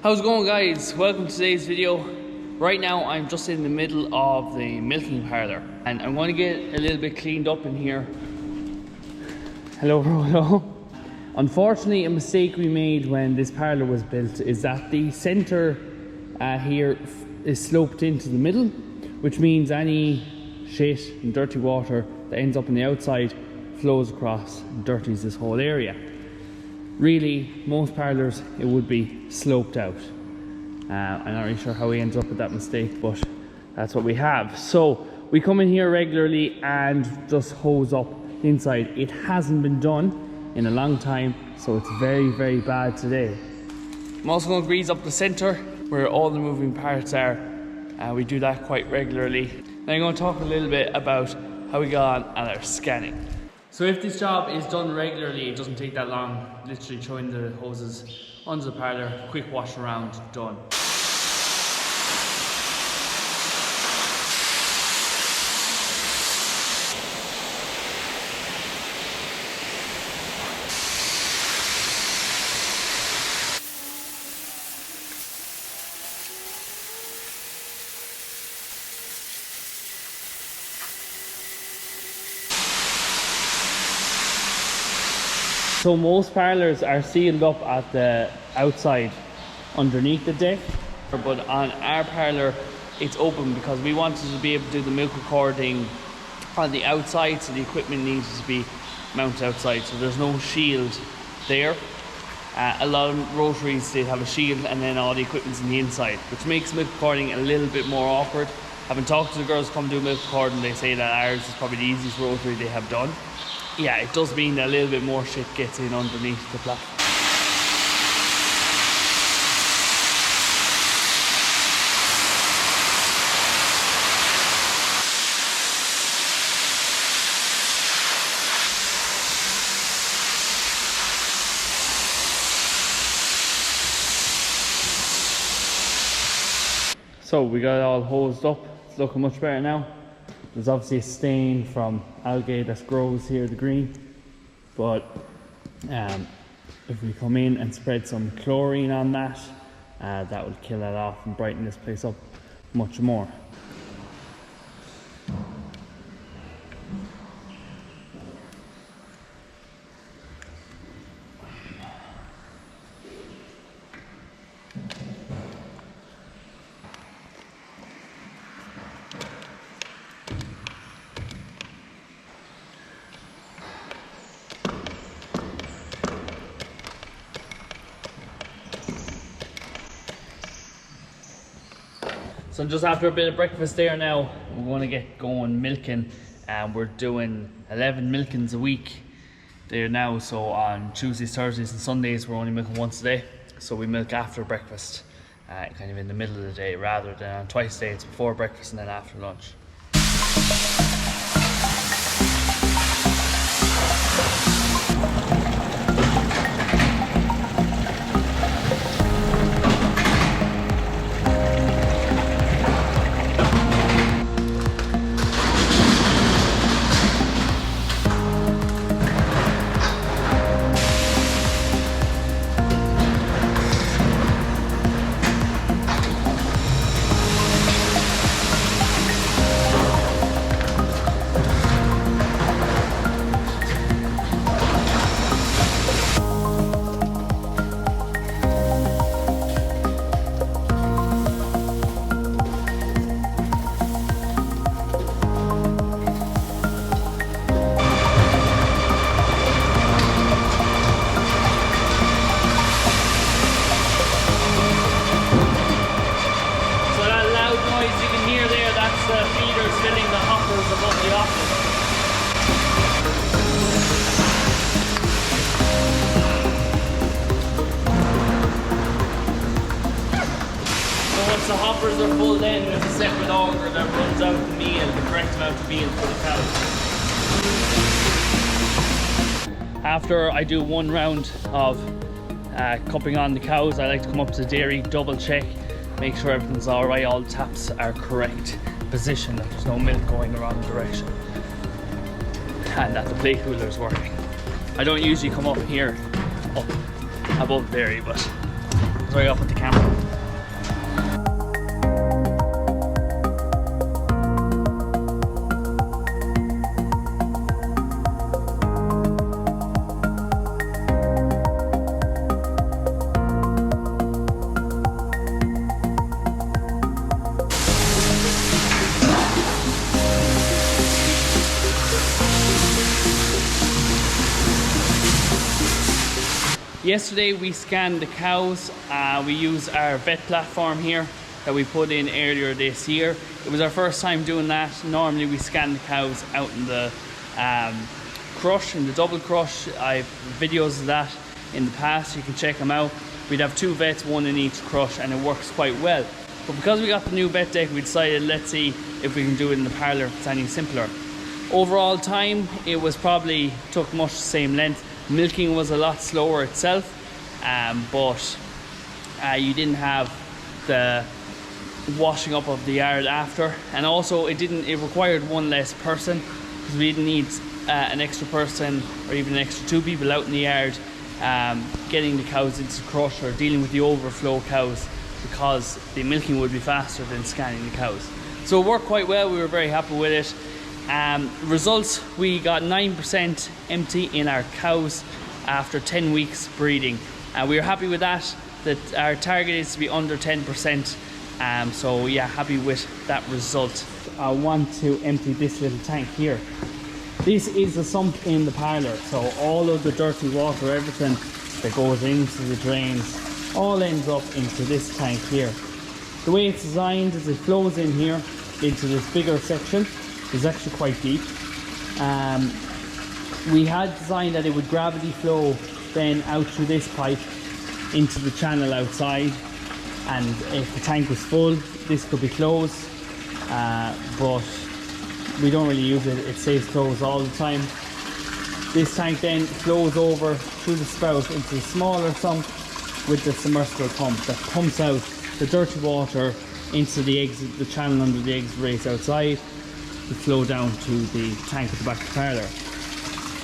How's it going, guys? Welcome to today's video. Right now I'm just in the middle of the milking parlour and I'm going to get a little bit cleaned up in here. Hello. Unfortunately, a mistake we made when this parlour was built is that the centre here is sloped into the middle, which means any shit and dirty water that ends up on the outside flows across and dirties this whole area. Really, most parlours it would be sloped out. I'm not really sure how we ended up with that mistake, but that's what we have. So we come in here regularly and just hose up the inside. It hasn't been done in a long time, so it's very, very bad today. I'm also going to grease up the centre where all the moving parts are. We do that quite regularly. Then I'm going to talk a little bit about how we got on at our scanning. So if this job is done regularly, it doesn't take that long. Literally throwing the hoses onto the parlour, quick wash around, done. So most parlours are sealed up at the outside underneath the deck, but on our parlour it's open because we wanted to be able to do the milk recording on the outside, so the equipment needs to be mounted outside, so there's no shield there. A lot of rotaries, they have a shield and then all the equipment's in the inside, which makes milk recording a little bit more awkward. Having talked to the girls who come do milk recording, they say that ours is probably the easiest rotary they have done. Yeah, it does mean that a little bit more shit gets in underneath the platform. So we got it all hosed up. It's looking much better now. There's obviously a stain from algae that grows here, the green, but if we come in and spread some chlorine on that, that would kill that off and brighten this place up much more. So just after a bit of breakfast there now, we're going to get going milking, and we're doing 11 milkings a week there now. So on Tuesdays, Thursdays and Sundays we're only milking once a day, so we milk after breakfast, kind of in the middle of the day, rather than on twice a day. It's before breakfast and then after lunch. Filling the hoppers above the office. So once the hoppers are full, then there's a separate auger that runs out the meal, the correct amount of meal for the cows. After I do one round of cupping on the cows, I like to come up to the dairy, double check, make sure everything's alright, all the taps are correct position, that there's no milk going the wrong direction, and that the plate cooler is working. I don't usually come up here, up above dairy, but that's where I got to put the camera. Yesterday we scanned the cows. We used our vet platform here that we put in earlier this year. It was our first time doing that. Normally we scan the cows out in the crush, in the double crush. I've videos of that in the past, you can check them out. We'd have 2 vets, 1 in each crush, and it works quite well. But because we got the new vet deck, we decided let's see if we can do it in the parlour if it's any simpler. Overall time, it was probably took much the same length. Milking was a lot slower itself, but you didn't have the washing up of the yard after, and also it required 1 less person, because we didn't need an extra person or even an extra 2 people out in the yard getting the cows into the crush or dealing with the overflow cows, because the milking would be faster than scanning the cows. So it worked quite well. We were very happy with it. Results, we got 9% empty in our cows after 10 weeks breeding. We were happy with that our target is to be under 10%. So yeah, happy with that result. I want to empty this little tank here. This is a sump in the parlour, so all of the dirty water, everything that goes into the drains, all ends up into this tank here. The way it's designed is it flows in here into this bigger section. It's actually quite deep. We had designed that it would gravity flow then out through this pipe into the channel outside, and if the tank was full this could be closed, but we don't really use it. It stays closed all the time. This tank then flows over through the spout into the smaller sump with the submersible pump that pumps out the dirty water into the exit, the channel under the exit race outside, to flow down to the tank at the back of the parlour.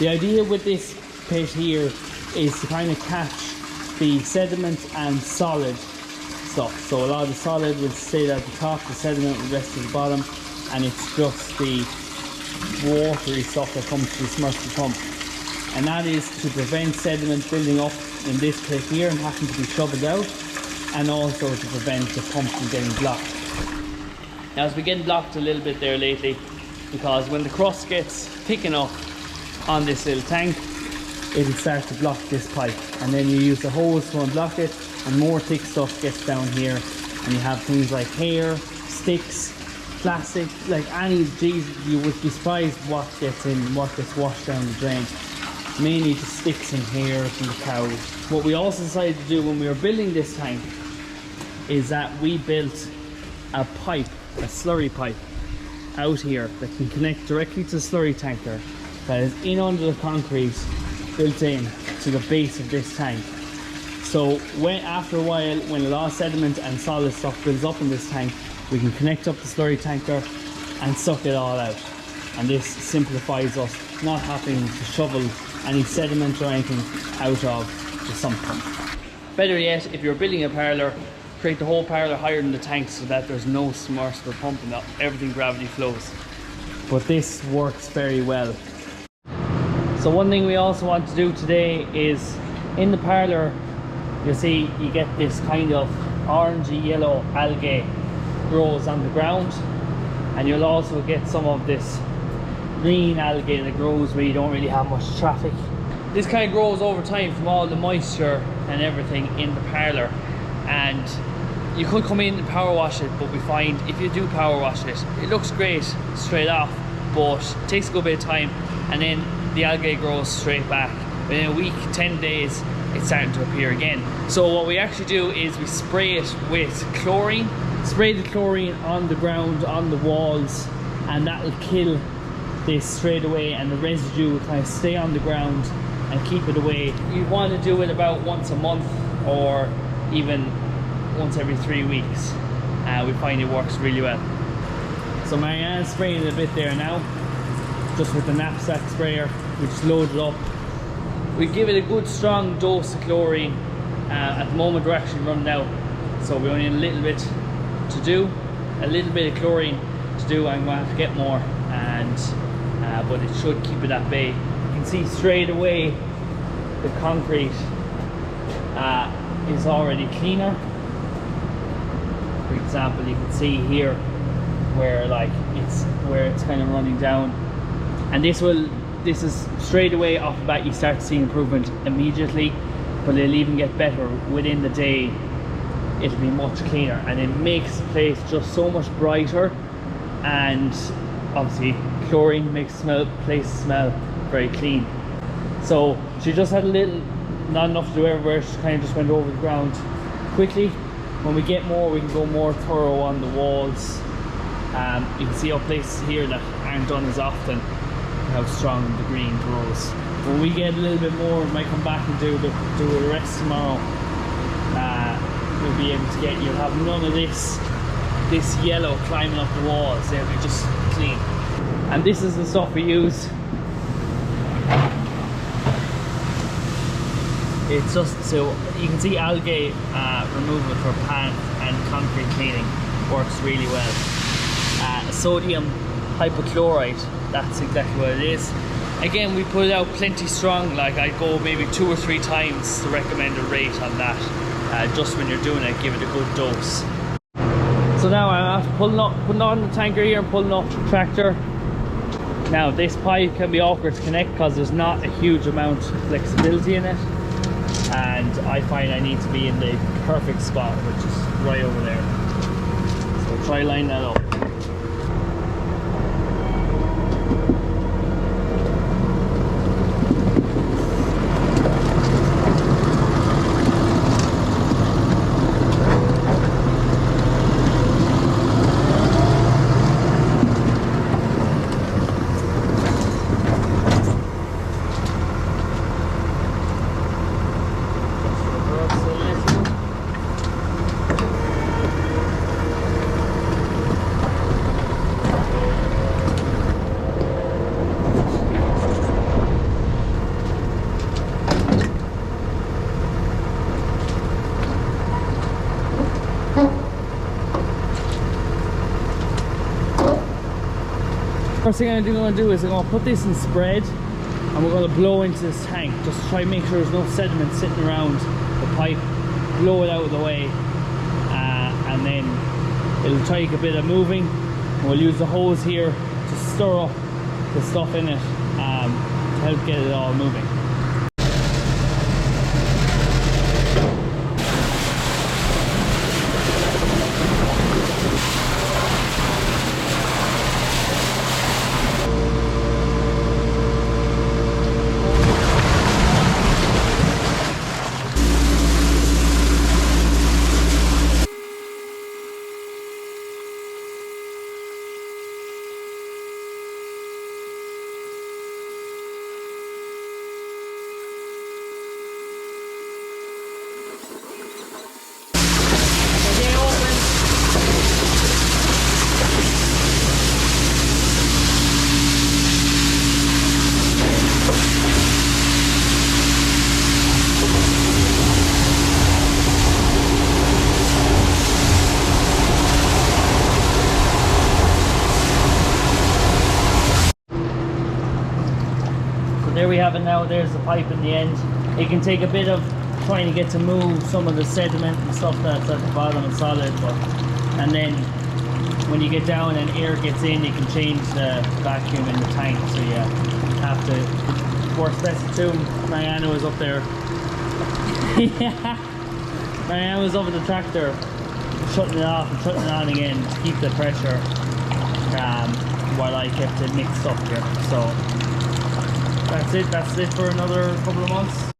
The idea with this pit here is to kind of catch the sediment and solid stuff. So a lot of the solid will stay at the top, the sediment will rest at the bottom, and it's just the watery stuff that comes to the submersible pump. And that is to prevent sediment building up in this pit here and having to be shoveled out, and also to prevent the pump from getting blocked. Now it's been getting blocked a little bit there lately, because when the crust gets thick enough on this little tank, it'll start to block this pipe, and then you use the hose to unblock it, and more thick stuff gets down here, and you have things like hair, sticks, plastic, like any, geez, you would be surprised what gets in, what gets washed down the drain. Mainly the sticks and hair from the cows. What we also decided to do when we were building this tank is that we built a pipe, a slurry pipe out here that can connect directly to the slurry tanker that is in under the concrete, built in to the base of this tank. So after a while, when a lot of sediment and solid stuff builds up in this tank, we can connect up the slurry tanker and suck it all out. And this simplifies us not having to shovel any sediment or anything out of the sump pump. Better yet, if you're building a parlour, create the whole parlour higher than the tank so that there's no submersible pump and that everything gravity flows. But this works very well. So one thing we also want to do today is, in the parlour, you'll see you get this kind of orangey yellow algae grows on the ground, and you'll also get some of this green algae that grows where you don't really have much traffic. This kind of grows over time from all the moisture and everything in the parlour, and you could come in and power wash it, but we find if you do power wash it, it looks great straight off, but it takes a good bit of time, and then the algae grows straight back. Within a week, 10 days, it's starting to appear again. So what we actually do is we spray it with chlorine. Spray the chlorine on the ground, on the walls, and that will kill this straight away, and the residue will kind of stay on the ground and keep it away. You want to do it about once a month or even once every 3 weeks. We find it works really well. So Marianne's spraying it a bit there now, just with the knapsack sprayer. We just load it up. We give it a good strong dose of chlorine. At the moment we're actually running out, so we only need a little bit to do, a little bit of chlorine to do. I'm going to have to get more, and but it should keep it at bay. You can see straight away the concrete is already cleaner. For example, you can see here where it's kind of running down, and this is straight away off the bat. You start to see improvement immediately. but it'll even get better within the day. It'll be much cleaner, and it makes the place just so much brighter. And obviously chlorine makes the place smell very clean. So she just had a little, not enough to do everywhere. She kind of just went over the ground quickly. When we get more, we can go more thorough on the walls. You can see our places here that aren't done as often, how strong the green grows. When we get a little bit more, we might come back and do the rest tomorrow. We'll be able to get, you'll have none of this yellow climbing up the walls. They'll be just clean. And this is the stuff we use. It's just, so you can see algae removal for pan and concrete cleaning works really well. Sodium hypochlorite, that's exactly what it is. Again, we put it out plenty strong, like I'd go maybe 2 or 3 times the recommended rate on that. Just when you're doing it, give it a good dose. So now I'm after putting on the tanker here and pulling off the tractor. Now this pipe can be awkward to connect because there's not a huge amount of flexibility in it, and I find I need to be in the perfect spot, which is right over there. So try line that up. First thing I'm going to do is I'm going to put this in spread, and we're going to blow into this tank just to try and make sure there's no sediment sitting around the pipe. Blow it out of the way, and then it'll take a bit of moving. We'll use the hose here to stir up the stuff in it to help get it all moving. There we have it now. There's the pipe in the end. It can take a bit of trying to get to move some of the sediment and stuff that's at the bottom and solid, and then when you get down and air gets in, you can change the vacuum in the tank. So you have to force press it too. Mariana was up there. Yeah, Mariana was up at the tractor, shutting it off and shutting it on again to keep the pressure, while I kept it mixed up here. So that's it for another couple of months.